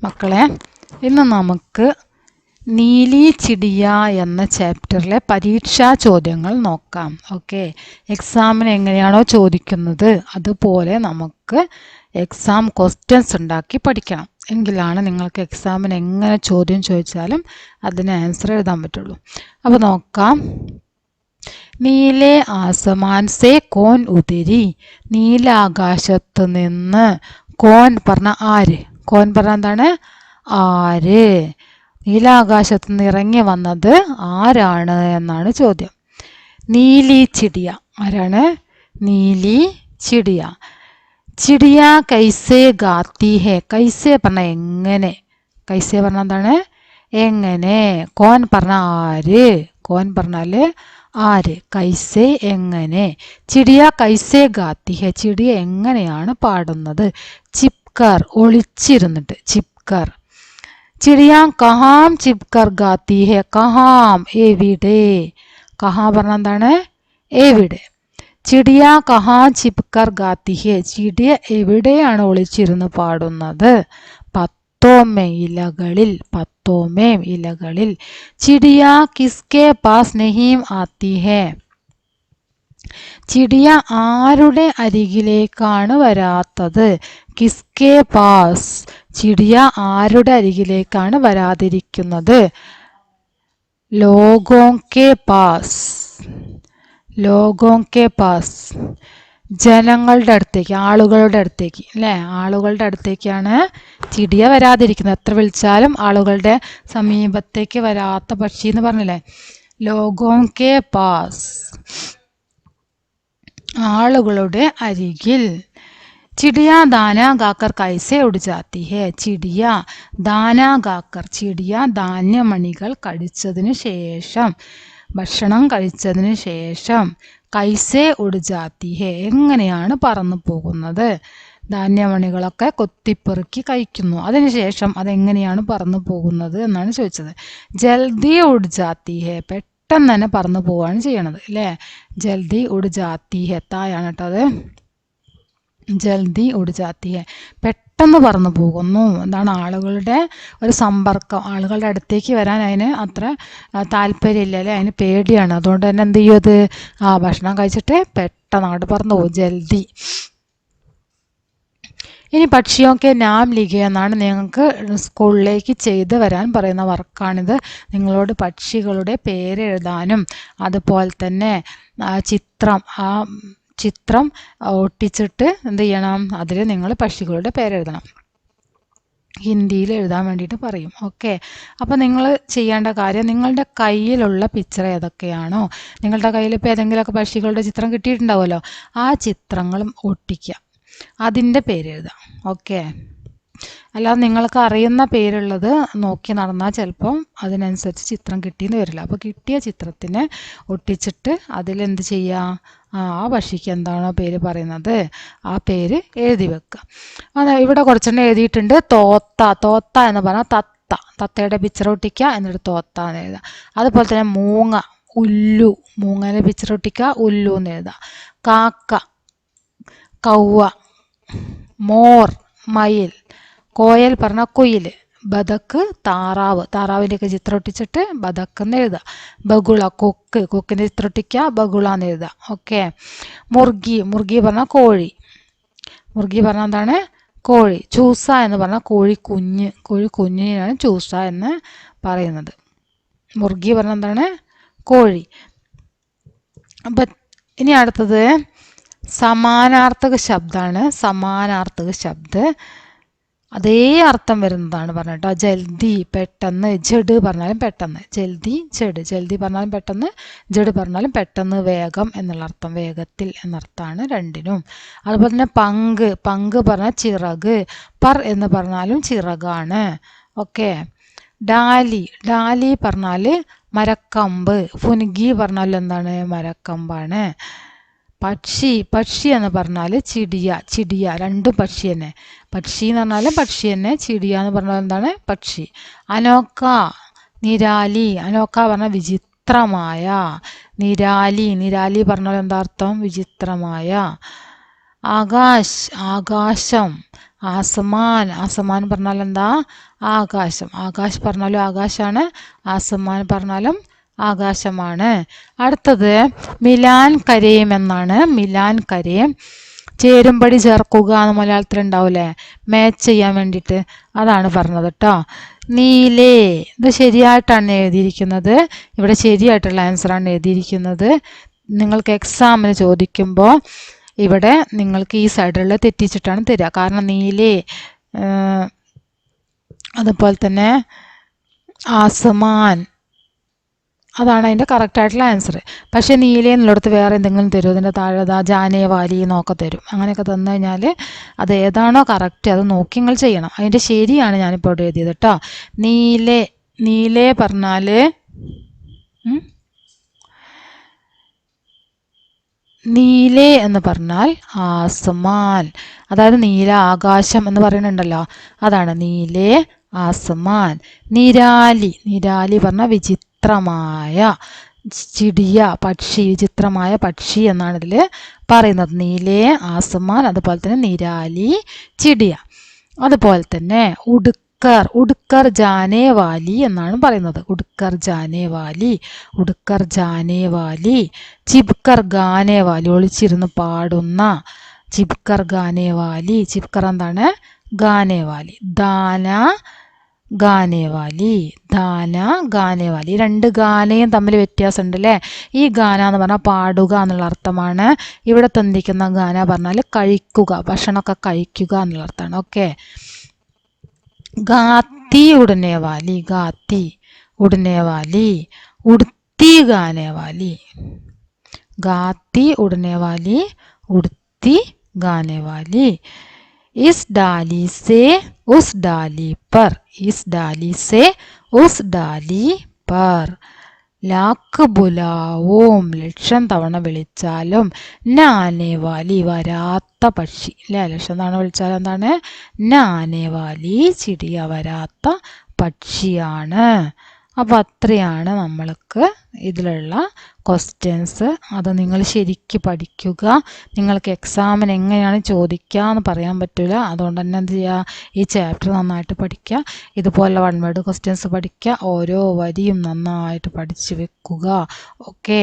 മക്കളെ, ഇന്ന് നമുക്ക് നീലി ചിടിയ എന്ന ചാപ്റ്ററിലെ പരീക്ഷാ ചോദ്യങ്ങൾ നോക്കാം. ഓക്കെ, എക്സാമിന് എങ്ങനെയാണോ ചോദിക്കുന്നത് അതുപോലെ നമുക്ക് എക്സാം ക്വസ്റ്റ്യൻസ് ഉണ്ടാക്കി പഠിക്കണം. എങ്കിലാണ് നിങ്ങൾക്ക് എക്സാമിന് എങ്ങനെ ചോദ്യം ചോദിച്ചാലും അതിന് ആൻസർ എഴുതാൻ പറ്റുള്ളൂ. അപ്പോൾ നോക്കാം. നീലെ ആസമാൻ സേ കോൻ ഉതിരി. നീലാകാശത്ത് നിന്ന്. കോൻ പറഞ്ഞ ആര്? കോൻ പറഞ്ഞ എന്താണ്? ആര്? നീലാകാശത്ത് നിന്ന് ഇറങ്ങി വന്നത് ആരാണ് എന്നാണ് ചോദ്യം. നീലി ചിടിയ. ആരാണ്? നീലി ചിടിയ. ചിടിയ കൈസേ ഗാത്തി ഹെ. കൈസേ പറഞ്ഞ എങ്ങനെ. കൈസേ പറഞ്ഞ എന്താണ്? എങ്ങനെ. കോൻ പറഞ്ഞ ആര്? കോൻ പറഞ്ഞാല് ആര്. കൈസേ എങ്ങനെ. ചിടിയ കൈസേ ഗാത്തി ഹെ. ചിടിയ എങ്ങനെയാണ് പാടുന്നത്. ചിപ്കർ ഒളിച്ചിരുന്നിട്ട്. ചിപ്കർ. ചിടിയ കഹാം ചിപ്കർ ഗാത്തി ഹെ. കഹാം എവിടെ. കഹാ പറഞ്ഞ എന്താണ്? എവിടെ. ചിടിയ കഹാം ചിപ്കർ ഗാത്തി ഹെ. ചിടിയ എവിടെയാണ് ഒളിച്ചിരുന്ന് പാടുന്നത്. പത്തോമേ ഇലകളിൽ. പത്തോമേ ഇലകളിൽ. ചിടിയ കിസ്കെ പാസ് നഹീം ആത്തി ഹെ. ചിടിയ ആരുടെ അരികിലേക്കാണ് വരാത്തത്. കിസ്കെ പാസ്. ചിടിയ ആരുടെ അരികിലേക്കാണ് വരാതിരിക്കുന്നത്. ലോഗോങ്കെ പാസ്. ലോഗോങ്കെ പാസ്. ജനങ്ങളുടെ അടുത്തേക്ക്, ആളുകളുടെ അടുത്തേക്ക് അല്ലേ. ആളുകളുടെ അടുത്തേക്കാണ് ചിടിയ വരാതിരിക്കുന്നത്. എത്ര വിളിച്ചാലും ആളുകളുടെ സമീപത്തേക്ക് വരാത്ത പക്ഷി എന്ന് പറഞ്ഞില്ലേ. ലോഗോങ്കെ പാസ്. ആളുകളുടെ അരികിൽ. ചിടിയ ദാന ഗാക്കർ കൈസെ ഉട് ജാത്തി ഹെ. ചിടിയ ദാന ഗാക്കർ. ചിടിയ ധാന്യമണികൾ കഴിച്ചതിന് ശേഷം, ഭക്ഷണം കഴിച്ചതിന് ശേഷം, കൈസെ ഉട് ജാത്തി ഹെ എങ്ങനെയാണ് പറന്നു പോകുന്നത്. ധാന്യമണികളൊക്കെ കൊത്തിപ്പെറുക്കി കഴിക്കുന്നു. അതിനുശേഷം അതെങ്ങനെയാണ് പറന്നു പോകുന്നത് എന്നാണ് ചോദിച്ചത്. ജൽദി ഉട് ജാത്തി ഹെ. പെട്ടെന്ന് തന്നെ പറന്നു പോവുകയാണ് ചെയ്യണത് അല്ലേ. ജൽദി ഉട് ജാത്തി ഹെ. തായാണ് കേട്ടോ അത്. ജൽദി ഉട് ജാത്തി ഹെ. പെട്ടെന്ന് പറന്നു പോകുന്നു. എന്താണ്? ആളുകളുടെ ഒരു സമ്പർക്കം. ആളുകളുടെ അടുത്തേക്ക് വരാൻ അതിന് അത്ര താല്പര്യമില്ല അല്ലേ. അതിന് പേടിയാണ്. അതുകൊണ്ട് തന്നെ എന്ത് ചെയ്യും അത്? ഭക്ഷണം കഴിച്ചിട്ട് പെട്ടെന്ന് അങ്ങോട്ട് പറന്നു പോകും. ജൽദി. ഇനി പക്ഷിയൊക്കെ നാം ലിഖ എന്നാണ് നിങ്ങൾക്ക് സ്കൂളിലേക്ക് ചെയ്ത് വരാൻ പറയുന്ന വർക്കാണിത്. നിങ്ങളോട് പക്ഷികളുടെ പേര് എഴുതാനും അതുപോലെ തന്നെ ചിത്രം ഒട്ടിച്ചിട്ട് എന്ത് ചെയ്യണം? അതിൽ നിങ്ങൾ പക്ഷികളുടെ പേരെഴുതണം. ഹിന്ദിയിൽ എഴുതാൻ വേണ്ടിയിട്ട് പറയും. ഓക്കെ, അപ്പോൾ നിങ്ങൾ ചെയ്യേണ്ട കാര്യം, നിങ്ങളുടെ കയ്യിലുള്ള പിക്ചർ ഏതൊക്കെയാണോ, നിങ്ങളുടെ കയ്യിൽ ഇപ്പോൾ ഏതെങ്കിലുമൊക്കെ പക്ഷികളുടെ ചിത്രം കിട്ടിയിട്ടുണ്ടാവുമല്ലോ, ആ ചിത്രങ്ങളും ഒട്ടിക്കുക. അതിൻ്റെ പേരെഴുതാം. ഓക്കെ, അല്ലാതെ നിങ്ങൾക്ക് അറിയുന്ന പേരുള്ളത് നോക്കി നടന്നാൽ ചിലപ്പം അതിനനുസരിച്ച് ചിത്രം കിട്ടിയെന്ന് വരില്ല. അപ്പോൾ കിട്ടിയ ചിത്രത്തിനെ ഒട്ടിച്ചിട്ട് അതിലെന്ത് ചെയ്യുക? ആ പക്ഷിക്ക് എന്താണോ പേര് പറയുന്നത് ആ പേര് എഴുതി വെക്കുക. അതെ, ഇവിടെ കുറച്ചെണ്ണം എഴുതിയിട്ടുണ്ട്. തോത്ത. തോത്ത എന്ന് പറഞ്ഞാൽ തത്ത. തത്തയുടെ പിക്ചർ ഒട്ടിക്കുക, എന്നിട്ട് തോത്ത എന്ന് എഴുതുക. അതുപോലെ തന്നെ മൂങ്ങ. ഉല്ലു. മൂങ്ങയുടെ പിക്ചർ ഒട്ടിക്കുക, ഉല്ലു എന്ന് എഴുതുക. കാക്ക. കൗവ. മോർ. മയിൽ. കോയൽ പറഞ്ഞ കുയിൽ. ബതക്ക്. താറാവ്. താറാവിൻ്റെയൊക്കെ ചിത്രം ഒട്ടിച്ചിട്ട് ബതക്ക് എന്ന് എഴുതുക. ബഗുള. കൊക്ക്. കൊക്കിൻ്റെ ചിത്രം ഒട്ടിക്കുക, ബഗുള എന്ന് എഴുതുക. ഓക്കെ. മുർഗി. മുർഗി പറഞ്ഞാൽ കോഴി. മുർഗി പറഞ്ഞാൽ എന്താണ്? കോഴി. ചൂസ എന്ന് പറഞ്ഞാൽ കോഴിക്കുഞ്ഞ്. കോഴിക്കുഞ്ഞിനാണ് ചൂസ എന്ന് പറയുന്നത്. മുർഗി പറഞ്ഞാൽ എന്താണ്? കോഴി. അപ്പം ഇനി അടുത്തത് സമാനാർത്ഥക ശബ്ദമാണ്. സമാനാർത്ഥക ശബ്ദ് അതേ അർത്ഥം വരുന്നതാണ് പറഞ്ഞിട്ടോ. ജൽദി പെട്ടെന്ന്. ജഡ് പറഞ്ഞാലും പെട്ടെന്ന്. ജൽദി ജഡ്. ജൽദി പറഞ്ഞാലും പെട്ടെന്ന്, ജഡ് പറഞ്ഞാലും പെട്ടെന്ന്, വേഗം എന്നുള്ള അർത്ഥം. വേഗത്തിൽ എന്നർത്ഥമാണ് രണ്ടിനും. അതുപോലെ തന്നെ പങ്ക്. പങ്ക് പറഞ്ഞാൽ ചിറക്. പർ എന്ന് പറഞ്ഞാലും ചിറകാണ്. ഓക്കെ. ഡാലി. ഡാലി പറഞ്ഞാൽ മരക്കമ്പ്. ഫുൻഗി പറഞ്ഞാൽ എന്താണ്? മരക്കമ്പാണ്. പക്ഷി. പക്ഷി എന്ന് പറഞ്ഞാൽ ചിടിയ. ചിടിയ. രണ്ടും പക്ഷി തന്നെ. പക്ഷി എന്ന് പറഞ്ഞാൽ പക്ഷി തന്നെ. ചിടിയ എന്ന് പറഞ്ഞാൽ എന്താണ്? പക്ഷി. അനോക്ക. നിരാലി. അനോക്ക പറഞ്ഞാൽ വിചിത്രമായ. നിരാലി. നിരാലി പറഞ്ഞാൽ എന്താ അർത്ഥം? വിചിത്രമായ. ആകാശ്. ആകാശം. ആസമാൻ. ആസമാൻ പറഞ്ഞാൽ എന്താ? ആകാശം. ആകാശ് പറഞ്ഞാലും ആകാശമാണ്, ആസമാൻ പറഞ്ഞാലും ആകാശമാണ്. അടുത്തത് മിലാൻ കരയും എന്നാണ്. മിലാൻ കരയും. ചേരുംപടി ചേർക്കുക എന്ന് മലയാളത്തിൽ ഉണ്ടാവില്ലേ, മാച്ച് ചെയ്യാൻ വേണ്ടിയിട്ട്, അതാണ് പറഞ്ഞത് കേട്ടോ. നീലേ, ഇത് ശരിയായിട്ടാണ് എഴുതിയിരിക്കുന്നത്. ഇവിടെ ശരിയായിട്ടുള്ള ആൻസറാണ് എഴുതിയിരിക്കുന്നത്. നിങ്ങൾക്ക് എക്സാമിന് ചോദിക്കുമ്പോൾ ഇവിടെ നിങ്ങൾക്ക് ഈ സൈഡിലുള്ള തെറ്റിച്ചിട്ടാണ് തരിക. കാരണം നീലേ, അതുപോലെ തന്നെ ആസമാൻ, അതാണ് അതിൻ്റെ കറക്റ്റായിട്ടുള്ള ആൻസർ. പക്ഷേ നീല എന്നുള്ളിടത്ത് വേറെ എന്തെങ്കിലും തരും, ഇതിൻ്റെ താഴെ ജാനേ വാലി എന്നൊക്കെ തരും. അങ്ങനെയൊക്കെ തന്നു കഴിഞ്ഞാൽ അത് ഏതാണോ കറക്റ്റ് അത് നോക്കി നിങ്ങൾ ചെയ്യണം. അതിൻ്റെ ശരിയാണ് ഞാനിപ്പോൾ ഇവിടെ എഴുതിയത് കേട്ടോ. നീലേ, നീലേ പറഞ്ഞാൽ നീലേ എന്ന് പറഞ്ഞാൽ ആസമാൻ, അതായത് നീല ആകാശം എന്ന് പറയുന്നുണ്ടല്ലോ, അതാണ് നീലേ ആസമാൻ. നിരാലി, നിരാലി പറഞ്ഞാൽ വിചിത്രമായ ചിടിയ, പക്ഷി, വിചിത്രമായ പക്ഷി എന്നാണ് ഇതിൽ പറയുന്നത്. നീലേ ആസമാൻ, അതുപോലെ തന്നെ നിരാലി ചിടിയ. അതുപോലെ തന്നെ ഉടുക്കർ, ഉടുക്കർ ജാനേ വാലി എന്നാണ് പറയുന്നത്. ഉടുക്കർ ജാനേ വാലി, ഉടുക്കർ ജാനേ വാലി. ചിബ്കർ ഗാനേ വാലി, ഒളിച്ചിരുന്ന് പാടുന്ന, ചിബ്കർ ഗാനേ വാലി. ചിബ്കർ എന്താണ്? ഗാനേ വാലി. ദാന ഗാനേ വാലി, ദാന ഗാനേ വാലി. രണ്ട് ഗാനയും തമ്മിൽ വ്യത്യാസമുണ്ട് അല്ലേ? ഈ ഗാന എന്ന് പറഞ്ഞാൽ പാടുക എന്നുള്ള അർത്ഥമാണ്. ഇവിടെ തന്നിരിക്കുന്ന ഗാന പറഞ്ഞാൽ കഴിക്കുക, ഭക്ഷണമൊക്കെ കഴിക്കുക എന്നുള്ള അർത്ഥമാണ്. ഓക്കെ. ഗാത്തി ഉടനെ വാലി, ഗാത്തി ഉടനെ വാലി. ഉടുത്തി ഗാനേ വാലി, गाती उड़ने वाली, उड़ती गाने वाली. इस डाली से उस डाली पर, इस डाली से उस डाली पर. ലാക്ക് ബുലാവും, ലക്ഷം തവണ വിളിച്ചാലും. നാനേവാലി, വരാത്ത പക്ഷി അല്ലേ? ലക്ഷം തവണ വിളിച്ചാലും എന്താണ്? നാനേവാലി, ചിടിയ, വരാത്ത പക്ഷിയാണ്. അപ്പോൾ അത്രയാണ് നമ്മൾക്ക് ഇതിലുള്ള ക്വസ്റ്റ്യൻസ്. അത് നിങ്ങൾ ശരിക്ക് പഠിക്കുക. നിങ്ങൾക്ക് എക്സാമിന് എങ്ങനെയാണ് ചോദിക്കുക എന്ന് പറയാൻ പറ്റില്ല. അതുകൊണ്ട് തന്നെ എന്ത് ചെയ്യുക, ഈ ചാപ്റ്റർ നന്നായിട്ട് പഠിക്കുക. ഇതുപോലെ 1 വേർഡ് ക്വസ്റ്റ്യൻസ് പഠിക്കുക. ഓരോ വരിയും നന്നായിട്ട് പഠിച്ച് വെക്കുക. ഓക്കെ.